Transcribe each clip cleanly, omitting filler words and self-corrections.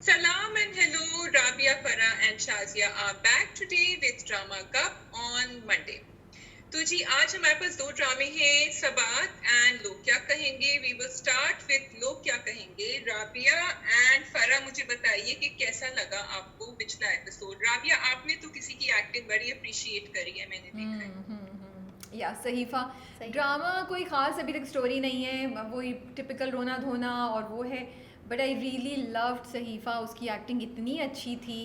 Salam and hello, Rabia, Farah and Shazia are back today with Drama Cup on Monday. तो जी आज हमारे पास दो ड्रामे हैं, सबात एंड लोग क्या कहेंगे. वी विल स्टार्ट विद लोग क्या कहेंगे. राबिया एंड फरा, मुझे बताइए कि कैसा लगा आपको पिछला एपिसोड. राबिया, आपने तो किसी की एक्टिंग बड़ी अप्रिशिएट करी है, मैंने देखा है. या सहीफा ड्रामा कोई ख़ास अभी तक स्टोरी नहीं है, वही टिपिकल रोना धोना और वो है. बट आई रियली लव्ड सहीफा, उसकी एक्टिंग इतनी अच्छी थी.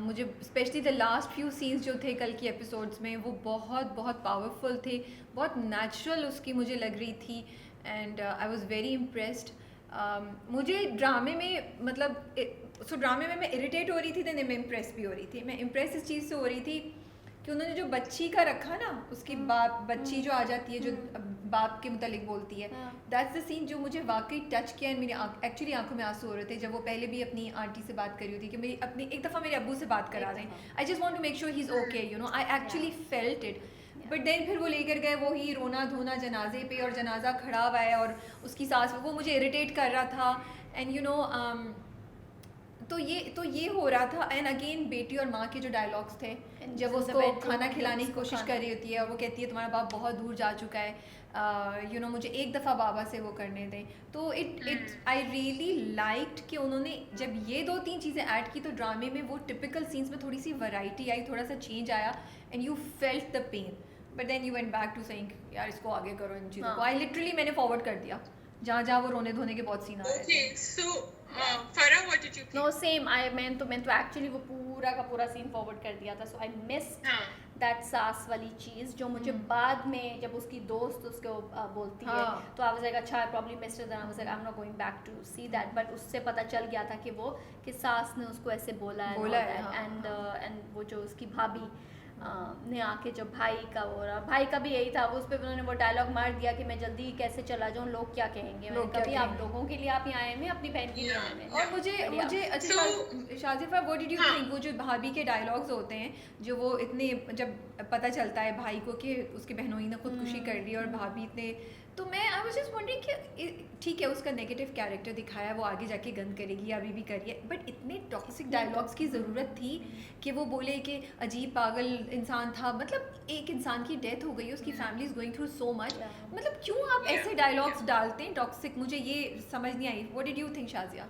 मुझे specially the last few scenes जो थे कल की एपिसोड्स में, वो बहुत बहुत पावरफुल थे, बहुत नेचुरल उसकी मुझे लग रही थी. And I was very impressed. मुझे ड्रामे में मतलब ड्रामे में मैं इरिटेट हो रही थी, देन मैं इम्प्रेस भी हो रही थी. मैं इम्प्रेस इस चीज़ से हो रही थी कि उन्होंने जो बच्ची का रखा ना, उसकी बच्ची जो आ जाती है, जो बाप के मुतालिक बोलती है, दैट्स द सीन जो मुझे वाकई टच किया. एंड मेरी एक्चुअली आंखों में आंसू हो रहे थे जब वो पहले भी अपनी आंटी से बात कर रही थी कि मेरी अपनी एक दफ़ा मेरे अब्बू से बात करा दें. I just want to make sure he is okay, you know. I actually felt it. But then फिर वो लेकर गए वो ही रोना धोना जनाजे पे, और जनाजा खड़ा हुआ है और उसकी सास, वो मुझे इरिटेट कर रहा था. एंड यू नो तो ये हो रहा था. एंड अगेन बेटी और माँ के जो डायलॉग्स थे, जब वो उसको खाना खिलाने की कोशिश कर रही होती है और वो कहती है तुम्हारा बाप बहुत दूर जा चुका है, यू नो मुझे एक दफ़ा बाबा से वो करने दें. तो इट आई रियली लाइक्ड कि उन्होंने जब ये दो तीन चीज़ें ऐड की तो ड्रामे में वो टिपिकल सीन्स में थोड़ी सी वैरायटी आई, थोड़ा सा चेंज आया. And you felt the pain. But then you went back to saying यार इसको आगे करो इन चीज़ों को. आई लिटरली मैंने फॉरवर्ड कर दिया जहाँ जहाँ वो रोने धोने के बहुत सीन आ रहे थे. Okay, so Farah, what did you think? No same. मैं तो एक्चुअली वो पूरा का पूरा सीन फॉरवर्ड कर दिया था. सो आई मिस दैट सास वाली चीज़ जो मुझे बाद में जब उसकी दोस्त उसको बोलती है, तो आई वाज लाइक अच्छा I probably missed it. I was like I am not going back to see that. But उससे पता चल गया था कि सास ने उसको ऐसे बोला है. एंड वो जो उसकी भाभी ने आके जो भाई का भी यही था, वो उस पर उन्होंने वो डायलॉग मार दिया कि मैं जल्दी कैसे चला जाऊँ, लोग क्या कहेंगे. कभी आप लोगों के लिए आप यहाँ आए हैं अपनी बहन की लेने में. और मुझे अच्छा शाजिफा, व्हाट डिड यू थिंक वो जो भाभी के डायलॉग्स होते हैं, जो वो इतने जब पता चलता है भाई को कि उसकी बहनोई ने खुदकुशी कर ली और भाभी इतने, तो मैं आई वाज जस्ट वंडरिंग कि ठीक है उसका नेगेटिव कैरेक्टर दिखाया, वो आगे जाके गंद करेगी या अभी भी करिए, बट इतने टॉक्सिक डायलॉग्स की ज़रूरत थी कि वो बोले कि अजीब पागल इंसान था. मतलब एक इंसान की डेथ हो गई है, उसकी family is going through so much. मतलब क्यों आप ऐसे डायलॉग्स डालते हैं टॉक्सिक, मुझे ये समझ नहीं आई. What did you think Shazia?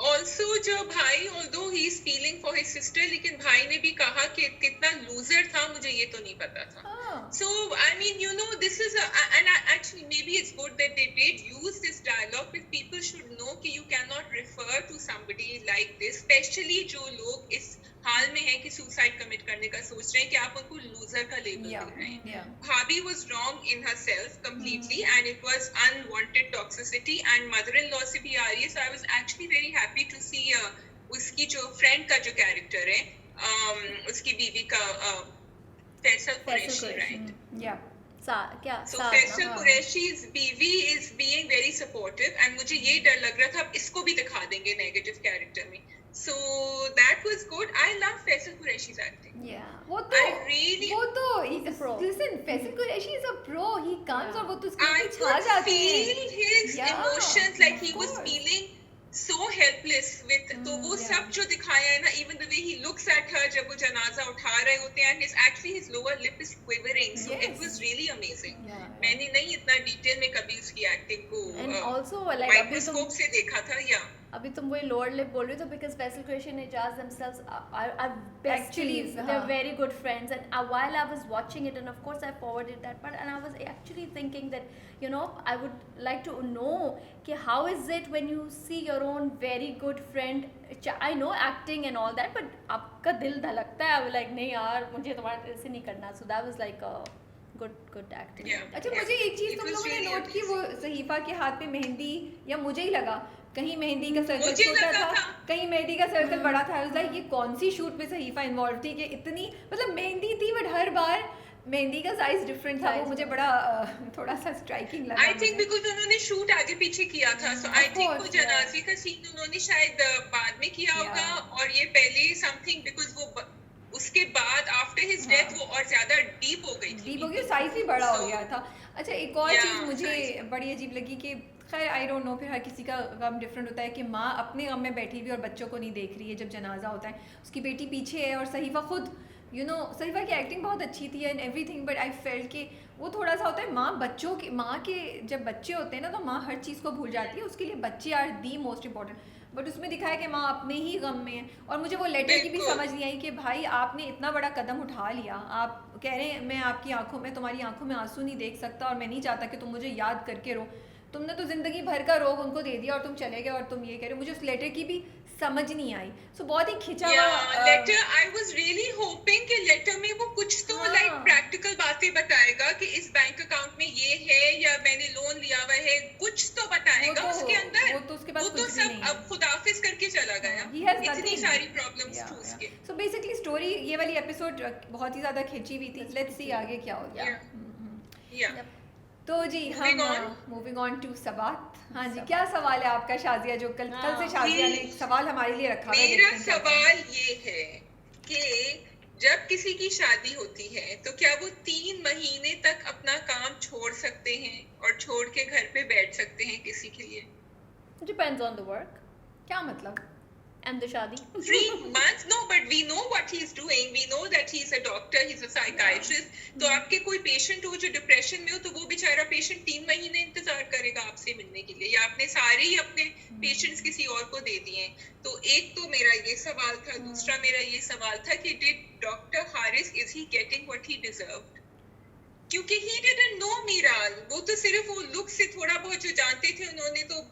Also जो भाई, although he is feeling for his sister, लेकिन भाई ने भी कहा कि कितना लूजर था, मुझे ये तो नहीं पता था. So I mean, you know, this is and actually maybe it's good that they did use this dialogue, but people should know कि you cannot refer to somebody like this, especially जो लोग इस हाल में हैं कि सुसाइड कमिट करने का सोच रहे हैं, कि आप उनको लूजर का लेबल दे रहे हैं. भाभी was wrong in herself completely, and it was unwanted toxicity, and mother-in-law से भी आ रही है. So I was actually very happy to see उसकी जो फ्रेंड का जो कैरेक्टर है, उसकी बीवी का फैसल कुरैशी, राइट? So फैसल कुरैशी's बीवी is being very supportive, and मुझे ये डर लग रहा था अब इसको भी दिखा देंगे नेगेटिव कैरेक्टर में. So that was good. I love Faisal Qureshi's acting. Yeah, वो तो he's a pro. Listen, Faisal Qureshi is a pro. He comes और वो तो I उसके छा जाती है. could feel his emotions, like he was feeling so helpless with. तो वो सब जो दिखाया है ना, even the way he looks at her जब वो जनाजा उठा रहे होते हैं, and his lower lip is quivering. So it was really amazing. मैंने नहीं इतना डिटेल में कभी उसकी एक्टिंग को माइक्रोस्कोप से देखा था. अभी तुम वही लोअर लिप बोल रही हो, because Faisal Qureshi and Ijaz themselves are besties. They're very good friends, and while I was watching it, and of course I forwarded that part, and I was actually thinking that, you know, I would like to know कि how is it when you see your own very good friend, I know acting and all that, but आपका दिल धड़कता है like नहीं यार मुझे तुम्हारे ऐसे नहीं करना. So that was like a good acting. अच्छा मुझे एक चीज़ तुम लोगों ने नोट की, वो सहीफा के हाथ पे मेहंदी, या मुझे ही लगा कहीं मेहंदी का सर्कल छोटा था, कहीं मेहंदी का सर्कल बड़ा था. लाइक ये कौन सी शूट में सहीफा इन्वॉल्व थी कि इतनी, मतलब मेहंदी थी बट हर बार मेहंदी का साइज डिफरेंट था. वो मुझे बड़ा थोड़ा सा स्ट्राइकिंग लगा. आई थिंक बिकॉज उन्होंने शूट आगे पीछे किया था, सो आई थिंक वो जनाजे का सीन उन्होंने शायद बाद में किया होगा, और ये पहले समथिंग, बिकॉज वो उसके बाद आफ्टर हिज डेथ वो और ज्यादा डीप हो गई थी. साइज भी बड़ा हो गया था. अच्छा एक और चीज़ मुझे बड़ी अजीब लगी कि खैर आई डोंट नो, फिर हर किसी का गम डिफरेंट होता है कि माँ अपने गम में बैठी हुई और बच्चों को नहीं देख रही है जब जनाजा होता है, उसकी बेटी पीछे है और सहीफा खुद सहीफा की एक्टिंग बहुत अच्छी थी and everything, but I felt कि वो थोड़ा सा होता है माँ के जब बच्चे होते हैं ना तो माँ हर चीज़ को भूल जाती है, उसके लिए बच्चे are the most important, but उसमें दिखाया कि माँ अपने ही गम में है। और मुझे वो लेटर की भी समझ नहीं आई कि भाई आपने इतना बड़ा कदम उठा लिया, आप कह रहे हैं मैं आपकी आंखों में, तुम्हारी आंखों में आंसू नहीं देख सकता और मैं नहीं चाहता कि तुम मुझे याद करके रो, तुमने तो ज़िंदगी भर का रोग उनको दे दिया और तुम चले गए और तुम ये कह रहे हो। मुझे उस लेटर की भी समझ नहीं आई, सो बहुत ही खिंचा हुआ letter. I was really hoping कि लेटर में वो कुछ तो लाइक प्रैक्टिकल बातें बताएगा कि इस बैंक अकाउंट में ये है या मैंने लोन लिया हुआ है, कुछ तो बताएगा उसके अंदर। वो तो उसके पास कुछ भी सब नहीं है। अब खुदाफिज करके चला गया, इतनी सारी प्रॉब्लम्स थी उसके। सो बेसिकली स्टोरी ये वाली एपिसोड बहुत ही ज्यादा खिंची हुई थी। लेट्स सी आगे क्या हो गया। तो जी हम मूविंग ऑन टू सबात। हाँ जी, क्या सवाल है आपका शाजिया, जो कल से शाजिया ने एक सवाल हमारे लिए रखा है। मेरा सवाल ये है कि जब किसी की शादी होती है तो क्या वो 3 महीने तक अपना काम छोड़ सकते हैं और छोड़ के घर पे बैठ सकते हैं किसी के लिए? Depends on the work. क्या मतलब? and the shadi 3 months? No, but we know what he's doing. We know that he's a doctor, he's a psychiatrist. तो आपके कोई पेशेंट हो जो डिप्रेशन में हो तो वो बेचारा पेशेंट 3 महीने इंतजार करेगा आपसे मिलने के लिए, या आपने सारे ही अपने पेशेंट्स किसी और को दे दिए? तो एक तो मेरा ये सवाल था। दूसरा मेरा ये सवाल था कि did doctor Haris, is he getting what he deserved? क्योंकि he didn't know मीराल, वो तो सिर्फ वो लुक से थोड़ा बहुत जो जानते थे उन्होंने तो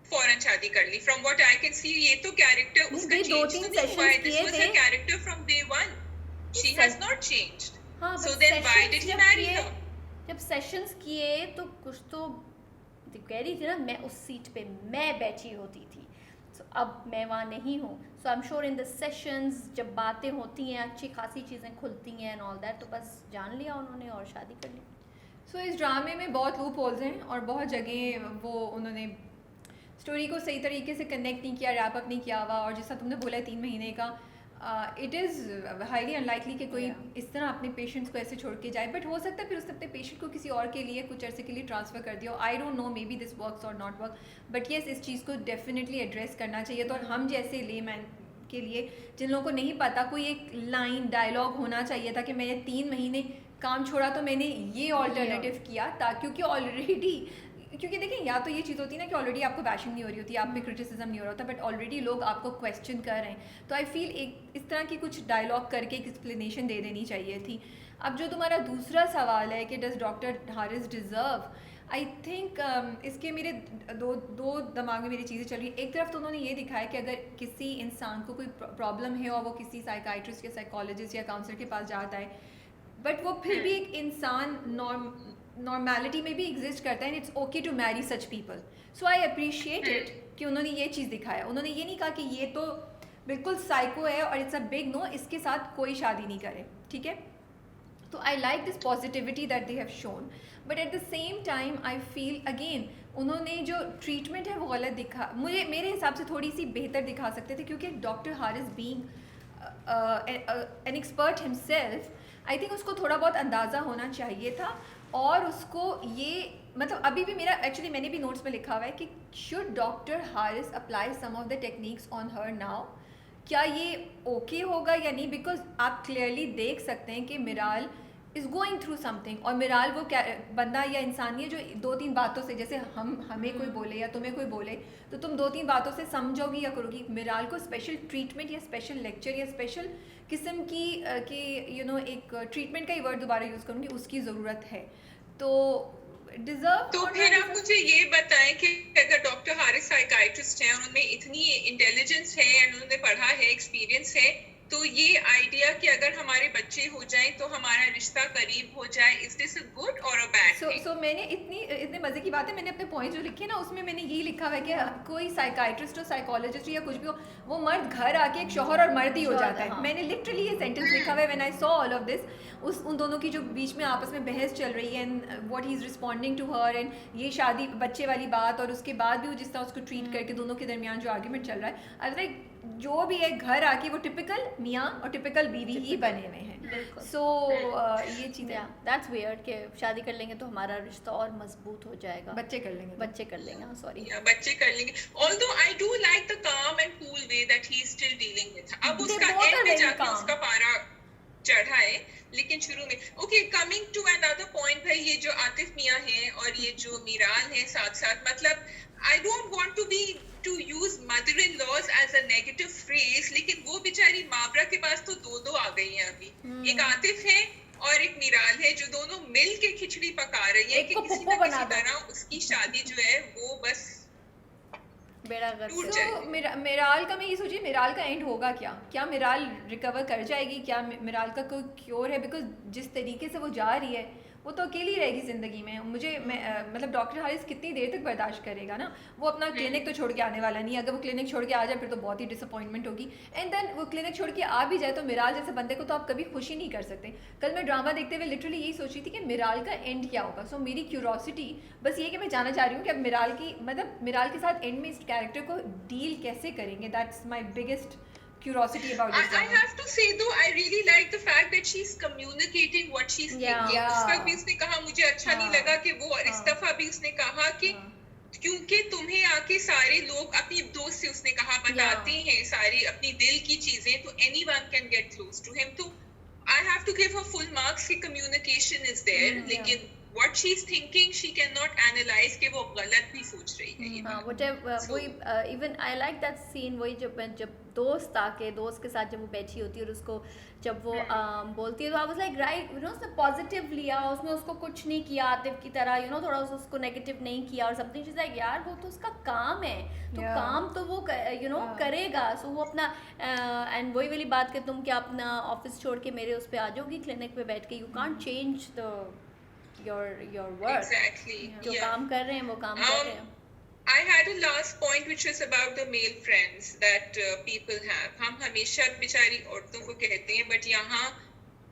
फौरन शादी कर ली। From what I can see ये तो कैरेक्टर उसका चेंज नहीं हुआ है। This was a character from day 1, she has not changed. So then why did he marry her? जब सेशंस किए तो कुछ तो कह रही थी ना, मैं उस सीट पे मैं बैठी होती थी, सो अब मैं वहाँ नहीं हूँ। So I am sure in the sessions जब बातें होती हैं, अच्छी खासी चीज़ें खुलती हैं एंड ऑल दैट, तो बस जान लिया उन्होंने और शादी कर ली। सो इस ड्रामे में बहुत लूप होल्स हैं और बहुत जगह वो उन्होंने स्टोरी को सही तरीके से कनेक्ट नहीं किया, रैप अप नहीं किया हुआ। और जैसा तुमने बोला है 3 महीने का, इट इज़ हाईली अनलाइकली कि कोई इस तरह अपने पेशेंट्स को ऐसे छोड़ के जाए, बट हो सकता है फिर उसने अपने पेशेंट को किसी और के लिए कुछ अरसे के लिए ट्रांसफ़र कर दिया। I don't know, may be this works और नॉट वर्क, बट येस इस चीज़ को डेफिनेटली एड्रेस करना चाहिए। तो और हम जैसे लेमैन के लिए जिन लोगों को नहीं पता, कोई एक लाइन डायलॉग होना चाहिए था कि मैंने 3 महीने काम छोड़ा तो मैंने ये ऑल्टरनेटिव किया था, क्योंकि ऑलरेडी, क्योंकि देखिए या तो ये चीज़ होती है ना कि ऑलरेडी आपको बैशिंग नहीं हो रही होती, आप पे क्रिटिसिज्म नहीं हो रहा होता, बट ऑलरेडी लोग आपको क्वेश्चन कर रहे हैं। तो आई फील एक इस तरह की कुछ डायलॉग करके एक एक्सप्लेनेशन दे देनी चाहिए थी। अब जो तुम्हारा दूसरा सवाल है कि does doctor Haris deserve, I think इसके मेरे दो दिमाग में मेरी चीज़ें चल रही हैं। एक तरफ तो उन्होंने ये दिखाया कि अगर किसी इंसान को कोई प्रॉब्लम है और वो किसी साइकाइट्रिस्ट या साइकोलॉजिस्ट या काउंसलर के पास जाता है, बट वो फिर भी एक इंसान नॉर्मैलिटी में भी एग्जिस्ट करता है, and it's okay to marry such people. So I appreciate it कि उन्होंने ये चीज़ दिखाया। उन्होंने ये नहीं कहा कि ये तो बिल्कुल साइको है और इट्स अ बिग नो, इसके साथ कोई शादी नहीं करे, ठीक है। तो I like this positivity that they have shown, but at the same time I feel again उन्होंने जो ट्रीटमेंट है वो गलत दिखा, मुझे मेरे हिसाब से थोड़ी सी बेहतर दिखा सकते थे, क्योंकि doctor Haris being an expert himself, I think उसको थोड़ा बहुत अंदाज़ा होना चाहिए था। और उसको ये मतलब अभी भी मेरा एक्चुअली मैंने भी नोट्स में लिखा हुआ है कि should doctor Haris apply some of the techniques on her now, क्या ये ओके होगा या नहीं, बिकॉज आप क्लियरली देख सकते हैं कि मिराल इज़ गोइंग थ्रू समथिंग, और मिराल वो क्या बंदा या इंसान है जो 2-3 बातों से, जैसे हमें कोई बोले या तुम्हें कोई बोले तो तुम 2-3 बातों से समझोगी या करोगी। मिराल को स्पेशल ट्रीटमेंट या स्पेशल लेक्चर या स्पेशल किस्म की एक ट्रीटमेंट का ही वर्ड दोबारा यूज़ करूँगी, उसकी ज़रूरत है। तो डिजर्व। तो फिर आप मुझे ये बताएं कि अगर डॉक्टर हारिस साइकाइट्रिस्ट हैं, उनमें इतनी इंटेलिजेंस है, उन्होंने पढ़ा है, एक्सपीरियंस है, तो ये आइडिया कि अगर हमारे बच्चे हो जाएं तो हमारा रिश्ता करीब हो जाए, इज दिस अ गुड और अ बैड थिंग? सो मैंने इतने मजे की बात है, मैंने अपने पॉइंट जो लिखे ना उसमें मैंने यही लिखा हुआ है कि कोई साइकाइट्रिस्ट हो, साइकोलॉजिस्ट या कुछ भी हो, वो मर्द घर आके एक शौहर और मर्द ही हो जाता है। मैंने लिटरली ये सेंटेंस लिखा हुआ है when I saw all of this. उन दोनों की जो बीच में आपस में बहस चल रही है and what he is responding to her, and ये शादी बच्चे वाली बात, और उसके बाद भी वो जिस तरह उसको ट्रीट करके दोनों के दरमियान जो आर्ग्यूमेंट चल रहा है, आई वाज लाइक जो भी है घर आके वो टिपिकल मियाँ और टिपिकल बीवी ही बने हुए हैं। सो ये चीज़ है, दैट्स वियर्ड कि शादी कर लेंगे तो हमारा रिश्ता और मजबूत हो जाएगा। बच्चे कर लेंगे सॉरी बच्चे कर लेंगे। Although I do like the calm and cool way that he is still dealing with. अब उसका एंड में जाके उसका पारा चढ़ा है, लेकिन शुरू में okay coming to another point भाई, ये जो आतिफ मियां हैं और ये जो मीराल हैं साथ साथ, मतलब I don't want to use mother in laws as a negative phrase, लेकिन वो बेचारी माबरा के पास तो दो आ गई हैं अभी। एक आतिफ है और एक मीराल है जो दोनों मिल के खिचड़ी पका रही है कि किसी न किसी तरह उसकी शादी जो है वो बस मिराल का मैं ये सोचिए मिराल का एंड होगा क्या मिराल रिकवर कर जाएगी, क्या मिराल का कोई क्योर है? बिकॉज जिस तरीके से वो जा रही है वो तो अकेली रहेगी ज़िंदगी में। मतलब डॉक्टर हारिस कितनी देर तक बर्दाश्त करेगा ना? वो अपना क्लिनिक तो छोड़ के आने वाला नहीं है। अगर वो क्लिनिक छोड़ के आ जाए फिर तो बहुत ही डिसअपॉइंटमेंट होगी। एंड देन वो क्लिनिक छोड़ के आ भी जाए तो मिराल जैसे बंदे को तो आप कभी खुश ही नहीं कर सकते। कल मैं ड्रामा देखते हुए लिटरली यही सोच रही थी कि मिराल का एंड क्या होगा। सो मेरी क्यूरोसिटी बस ये कि मैं जानना चाह रही हूँ कि अब मिराल के साथ एंड में इस कैरेक्टर को डील कैसे करेंगे। That's my biggest curiosity about this. I have to say though, I really like the fact that she's communicating what she's thinking. उसका भी उसने कहा मुझे अच्छा नहीं लगा कि वो, और इस दफा भी उसने कहा कि क्योंकि तुम्हें आके सारे लोग अपनी दोस्त से उसने कहा बताते हैं सारी अपनी दिल की चीजें, तो anyone can get close to him. तो I have to give her full marks कि communication is there, लेकिन what she's thinking she cannot analyze कि वो गलत भी सोच रही है। वही even I like that scene, वही जब दोस्त आके दोस्त के साथ जब वो बैठी होती है और उसको जब वो बोलती है तो I was like right, उसने पॉजिटिव लिया, उसने उसको कुछ नहीं किया आतिफ की तरह, थोड़ा उसको नेगेटिव नहीं किया और समथिंग। शीज़ लाइक यार वो तो उसका काम है, तो काम तो वो करेगा। सो वो अपना एंड वही वाली बात कि तुम क्या अपना ऑफिस छोड़ के मेरे उस पर आ जाओगी क्लिनिक पे बैठ के, you can't change the your work. Exactly. जो काम कर रहे हैं वो काम कर रहे हैं। I had a last point which was about the male friends that people have. हम हमेशा बेचारी औरतों को कहते हैं, बट यहाँ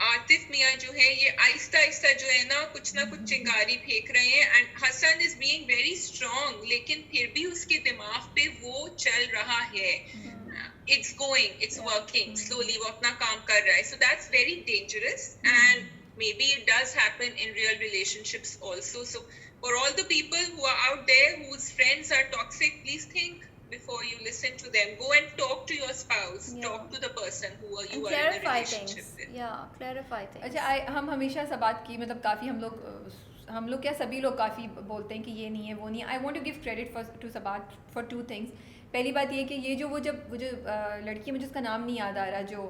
आतिफ मियाँ जो है ये आहिस्ता आहिस्ता जो है ना कुछ चिंगारी फेंक रहे हैं। And Hasan is being very strong, लेकिन फिर भी उसके दिमाग पे वो चल रहा है। It's going, it's working slowly, वो अपना काम कर रहा है। So that's very dangerous and maybe it does happen in real relationships also. So for all the people who are out there whose friends are toxic, please think before you listen to them. Go and talk to your spouse, talk to the person who you are in a relationship with. Clarify things. अच्छा, हम हमेशा सबात की मतलब काफ़ी हम लोग क्या सभी लोग काफ़ी बोलते हैं कि ये नहीं है वो नहीं है। I want to give credit to Sabaat for 2 things. पहली बात ये कि ये जो वो जो लड़की, मुझे उसका नाम नहीं याद आ रहा, जो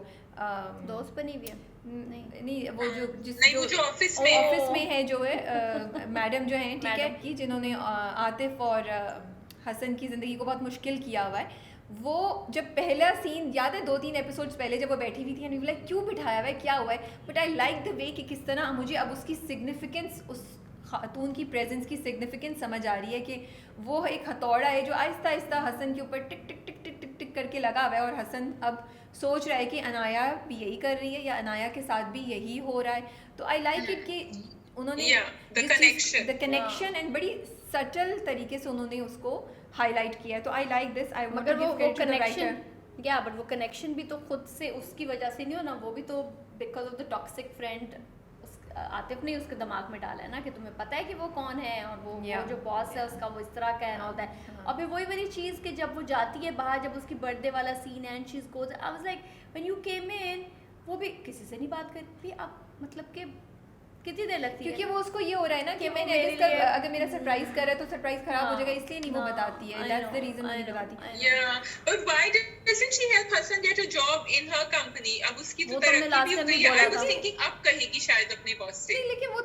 दोस्त बनी हुई है नहीं वो जो ऑफिस में है जो है मैडम जो हैं, ठीक है, कि जिन्होंने आतिफ और हसन की ज़िंदगी को बहुत मुश्किल किया हुआ है। वो जब पहला सीन याद है 2-3 एपिसोड्स पहले जब वो बैठी हुई थी एंड लाइक क्यों बिठाया हुआ है, क्या हुआ है, but I like the way कि किस तरह मुझे अब उसकी सिग्निफिकेंस, उस खातून की प्रेजेंस की सिग्निफिकेंस समझ आ रही है कि वो एक हथौड़ा है जो आहिस्ता आहिस्ता हसन के ऊपर टिक टिक टिक टिक टिक टिक करके लगा हुआ है, और हसन अब सोच रहा है कि अनाया भी यही कर रही है या अनाया के साथ भी यही हो रहा है। तो आई लाइक इट कि उन्होंने द कनेक्शन एंड बड़ी सटल तरीके से उन्होंने उसको हाईलाइट किया है। तो आई लाइक दिस। आई मगर वो कनेक्शन बट वो कनेक्शन भी तो खुद से उसकी वजह से नहीं हो ना, वो भी तो because of the toxic friend Atif ने उसके दिमाग में डाला है ना कि तुम्हें पता है कि वो कौन है और वो जो बॉस है उसका वो इस तरह का होता है। और फिर वही वाली चीज़ कि जब वो जाती है बाहर, जब उसकी बर्थडे वाला सीन है and she goes, I was like when you came in, वो भी किसी से नहीं बात करती। अब मतलब कि कितनी देर लगती है, क्योंकि वो उसको ये हो रहा है ना कि मैंने अगर मेरा सरप्राइज कर रहा है तो सरप्राइज खराब हो जाएगा, इसलिए नहीं वो बताती है। दैट्स द रीजन नहीं बताती। या but why doesn't she help Hasan get a job in her company? अब उसकी तो तरक्की भी हो गई है। आई वाज थिंकिंग अब कहेगी शायद अपने बॉस से। नहीं, लेकिन वो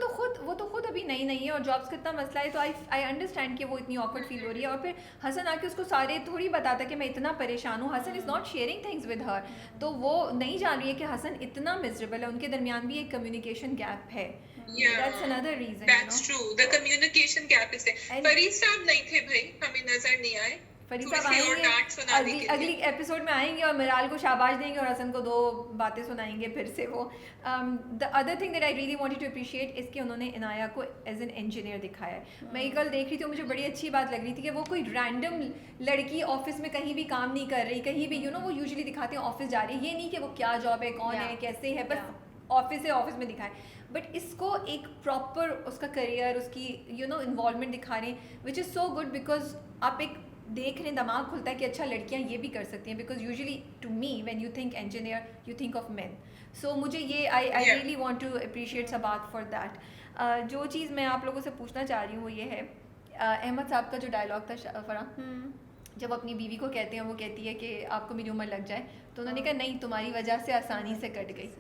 तो खुद अभी नई है और जॉब्स का इतना मसला है, तो आई अंडरस्टैंड कि वो इतनी ऑकवर्ड फील हो रही है। और फिर हसन आके उसको सारे थोड़ी बताता कि मैं इतना परेशान हूँ। Hasan is not sharing things with her, तो वो नहीं जान रही है कि हसन इतना मिजरेबल है। उनके दरमियान भी एक कम्युनिकेशन गैप है। That's another reason. That's true. The communication gap is there. Fareed साहब नहीं थे भाई, हमें नजर नहीं आए। फरीद साहब आएंगे अगली एपिसोड में आएंगे और मिराल को शाबाश देंगे और हसन को 2 बातें सुनाएंगे फिर से वो। The other thing that I really wanted to appreciate इसके उन्होंने इनाया को एज एन इंजीनियर दिखाया है। मैं कल देख रही थी, मुझे बड़ी अच्छी बात लग रही थी कि वो कोई रैंडम लड़की ऑफिस में कहीं भी काम नहीं कर रही, कहीं भी वो यूजुअली दिखाते हैं ऑफिस जा रही है, ये नहीं कि वो क्या जॉब है, कौन है, कैसे है, बस ऑफिस है, ऑफिस में दिखाए। बट इसको एक प्रॉपर उसका करियर, उसकी इन्वॉल्वमेंट दिखा रहे हैं, which is so good, because आप एक देख रहे हैं, दिमाग खुलता है कि अच्छा लड़कियां ये भी कर सकती हैं, because usually to me when you think engineer you think of men. So मुझे ये I really want to appreciate Sabaat for that. जो चीज़ मैं आप लोगों से पूछना चाह रही हूँ वो ये है, अहमद साहब का जो डायलॉग था फराह, जब अपनी बीवी को कहते हैं, वो कहती है कि आपको मेरी उम्र लग जाए, तो उन्होंने कहा नहीं, तुम्हारी वजह से आसानी से कट गई।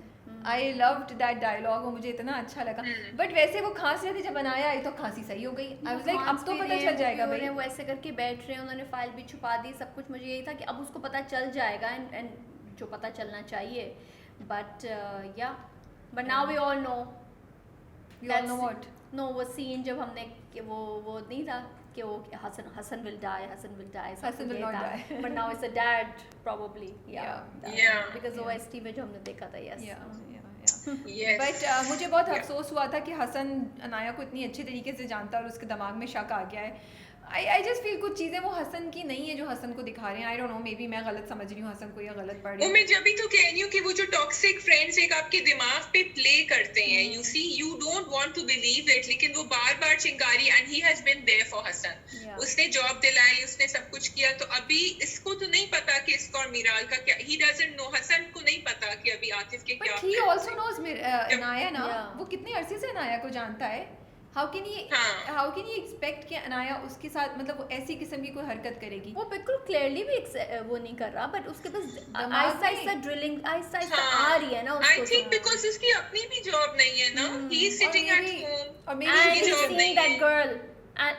आई लव्ड दैट डायलॉग, वो मुझे इतना अच्छा लगा। बट वैसे वो खांसी थी, जब बनाया आई तो खांसी सही हो गई। आई वाज लाइक अब तो पता चल जाएगा भाई, वो ऐसे करके बैठ रहे हैं, उन्होंने फाइल भी छुपा दी, सब कुछ। मुझे यही था कि अब उसको पता चल जाएगा, एंड जो पता चलना चाहिए। बट या but now we all know, what no वो सीन जब हमने कि वो नहीं था कि वो Hasan will die, Hassan will not die, but now it's a dad probably, because OST में जो हमने देखा था, yes. बट मुझे बहुत अफसोस हुआ था कि हसन अनाया को इतनी अच्छे तरीके से जानता है और उसके दिमाग में शक आ गया है। आई जस्ट फील कुछ चीज़ें वो हसन की नहीं है जो हसन को दिखा रहे हैं। I don't know, may be मैं गलत समझ रही हूँ हसन को या गलत पढ़ रही हूँ। मैं जब भी तो कह रही हूँ कि वो जो टॉक्सिक फ्रेंड्स एक आपके दिमाग पे प्ले करते हैं, you see, you don't want to believe it, लेकिन वो बार-बार चिंगारी, and he has been there for Hasan. उसने जॉब दिलाई, उसने सब कुछ किया, तो अभी इसको तो नहीं पता कि इसको और मिराल का क्या, ही डजंट नो, हसन को नहीं पता कि अभी आतिफ के क्या। But he also knows Anaya ना, वो कितने अरसे से अनाया को जानता है। हाउ कैन ही एक्सपेक्ट कि अनाया उसके साथ मतलब वो ऐसी किस्म की कोई हरकत करेगी? वो बिल्कुल क्लियरली भी वो नहीं कर रहा, बट उसके पास आहिस्ता ड्रिलिंग आहिस्ता आ रही है ना उसको। आई थिंक बिकॉज़ उसकी अपनी भी जॉब नहीं है ना, he is sitting at home, और मे बी ही जॉब नहीं है, दैट गर्ल, एंड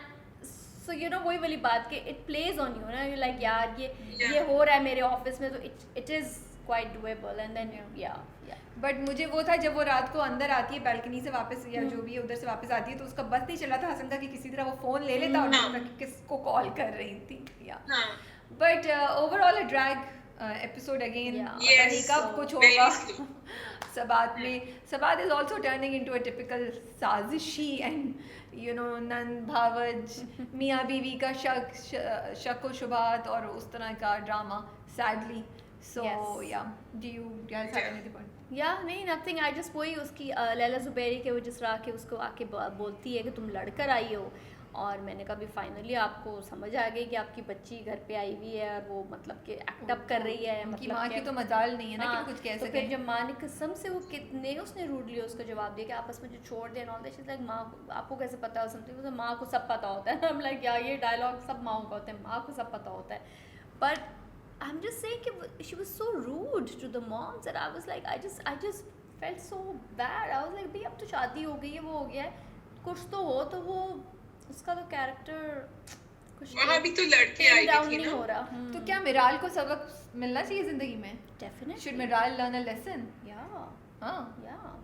सो वही वाली बात कि इट प्लेज ऑन यू ना, यू लाइक यार ये हो रहा है मेरे ऑफिस में, तो it is quite doable, and then but मुझे वो था जब वो रात को अंदर आती है बैल्कनी से वापस, या जो भी है उधर से वापस आती है, तो उसका बस नहीं चला था हसन का कि किसी तरह वो फोन ले लेता और देखता कि किसको कॉल कर रही थी। But overall a drag episode again, कब कुछ होगा सबात में। Sabaat is also turning into a typical साजिशी एंड नन भावज मियाँ बीवी का शक व शुबात और उस तरह का drama, sadly. So yeah, do you guys have anything point? नहीं, nothing. I just वही उसकी लैला ज़ुबैरी के वो जिस तरह के उसको आके बोलती है कि तुम लड़कर आई हो, और मैंने कहा भी फाइनली आपको समझ आ गई कि आपकी बच्ची घर पे आई हुई है, और वो मतलब कि एक्ट अप कर रही है, मतलब माँ की तो मजाल नहीं है ना कि कुछ कह सके। तो फिर जब माँ ने कसम से वो कितने उसने रूडली उसको जवाब दिया कि आपस में जो छोड़ देना होता है, लाइक माँ आपको कैसे पता हो समथिंग, तो माँ को सब पता होता है। हम लाइक यार ये डायलॉग सब माँओं का होता है, माँ को सब पता होता है। But I'm just saying she was so rude to the moms that I was like, I just felt so bad. I was like, भाई अब तो शादी हो गई है, वो हो गया है, कुछ तो हो, तो वो उसका तो कैरेक्टर कुछ वहाँ भी तो लड़के आई थी ना। हो रहा। तो क्या मिराल को सबक मिलना चाहिए जिंदगी में? Definitely. Should मिराल learn a lesson? Yeah.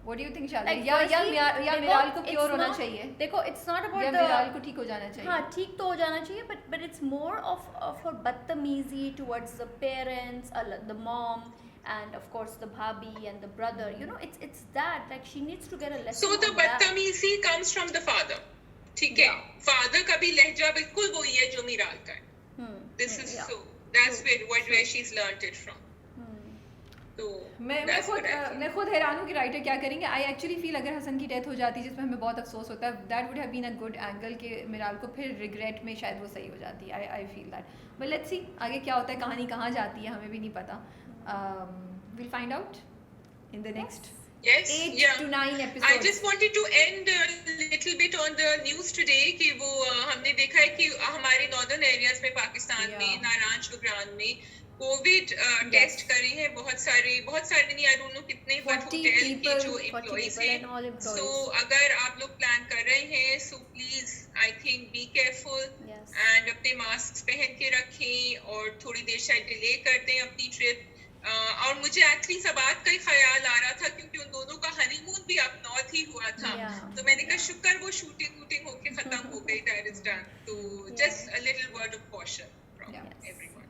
What do you think, शादी या मिराल को क्योर होना चाहिए? देखो, it's not about मिराल को ठीक हो जाना चाहिए। हाँ, ठीक तो हो जाना चाहिए, but it's more of her बदतमीजी towards the parents, the mom, and of course the bhabhi and the brother. It's that, like, she needs to get a lesson. So the बदतमीजी comes from the father. ठीक है, father का भी लहजा बिल्कुल वही है जो मिराल का है। This is so. That's where she's learnt it from. तो मैं खुद हैरान हूँ कि राइटर क्या करेंगे। आई एक्चुअली फील अगर हसन की डेथ हो जाती जिसमें हमें बहुत अफसोस होता है, that would have been a good angle कि मिराल को फिर रिग्रेट में शायद वो सही हो जाती। I feel that, but let's see आगे क्या होता है, कहानी कहाँ जाती है हमें भी नहीं पता। Will find out in the next 8 to 9 episodes. I just wanted to end a little bit on the news today कि वो हमने देखा है कि हमारे नॉर्दर्न एरियाज में पाकिस्तान में नारायण शुक्रान में कोविड टेस्ट करे हैं बहुत सारे नहीं, आई डोंट नो कितने, बट होटल के जो एम्प्लॉइज हैं। सो अगर आप लोग प्लान कर रहे हैं, so please I think be careful and अपने मास्क पहन के रखें और थोड़ी देर शायद डिले कर दें अपनी ट्रिप। और मुझे एक्चुअली सबात का ही ख्याल आ रहा था क्योंकि उन दोनों का हनीमून भी अप नॉर्थ ही हुआ था, तो मैंने कहा शुक्र वो शूटिंग होके खत्म हो गई, दैट इज डन। तो just a little word of caution from Yeah. everyone.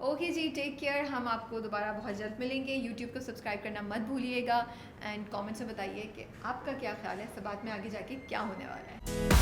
Okay जी, टेक केयर. हम आपको दोबारा बहुत जल्द मिलेंगे. यूट्यूब को सब्सक्राइब करना मत भूलिएगा एंड कमेंट्स में बताइए कि आपका क्या ख्याल है, सब बात में आगे जाके क्या होने वाला है.